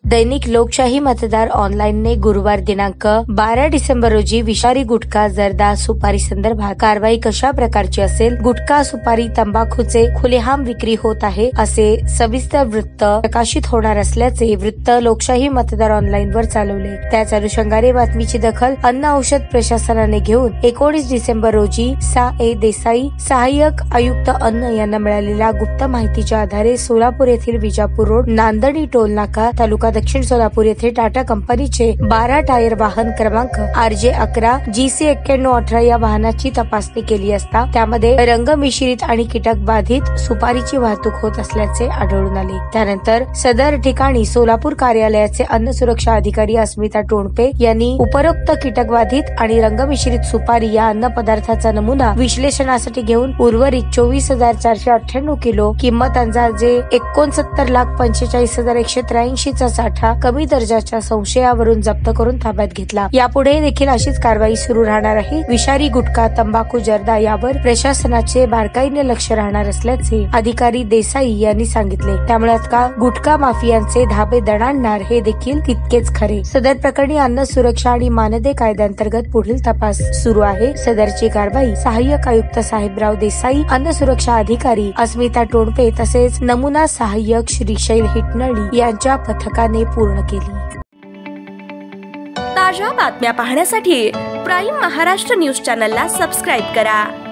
दैनिक लोकशाही मतदार ऑनलाईनने गुरुवार दिनांक 12 डिसेंबर रोजी विषारी गुटखा, जर्दा, सुपारी संदर्भात कारवाई कशा प्रकारची असेल, गुटखा, सुपारी, तंबाखूचे खुलेआम विक्री होत आहे असे सविस्तर वृत्त प्रकाशित होणार असल्याचे वृत्त लोकशाही मतदार ऑनलाईन वर चालवले। त्याच अनुषंगाने बातमीची दखल अन्न औषध प्रशासनाने घेऊन 19 डिसेंबर रोजी सा. ए. देसाई, सहाय्यक आयुक्त अन्न यांना मिळालेल्या गुप्त माहितीच्या आधारे सोलापूर येथील विजापूर रोड, नांदणी टोल नाका, तालुका दक्षिण सोलापूर येथे टाटा कंपनीचे 12 टायर वाहन क्रमांक RJ 11 GC 9118 या वाहनाची तपासणी केली असता त्यामध्ये रंगमिश्रित आणि कीटक बाधित सुपारीची वाहतूक होत असल्याचे आढळून आले। त्यानंतर सदर ठिकाणी सोलापूर कार्यालयाचे अन्न सुरक्षा अधिकारी अस्मिता टोणपे यांनी उपरोक्त कीटक बाधित आणि रंगमिश्रित सुपारी या अन्न पदार्थाचा नमुना विश्लेषणासाठी घेऊन उर्वरित 24,498 किलो किंमत अंदाजे 69,45,183 चा साठा कमी दर्जाच्या संशयावरून जप्त करून ताब्यात घेतला। यापुढे देखील अशीच कारवाई सुरू राहणार आहे। विषारी गुटखा, तंबाखू, जर्दा यावर प्रशासनाचे बारकाईने लक्ष राहणार असल्याचे अधिकारी देसाई यांनी सांगितले। त्यामुळे आता गुटखा माफियांचे धाबे दणाणणार हे देखील तितकेच खरे। सदर प्रकरणी अन्न सुरक्षा आणि मानदे कायद्यांतर्गत पुढील तपास सुरू आहे। सदरची कारवाई सहाय्यक आयुक्त साहेबराव देसाई, अन्न सुरक्षा अधिकारी अस्मिता टोणपे तसेच नमुना सहाय्यक श्रीशैल हिटनळी यांच्या पथकाने पूर्ण केली। ताज्या बातम्या पाहण्यासाठी प्राईम महाराष्ट्र न्यूज चॅनलला सबस्क्राईब करा।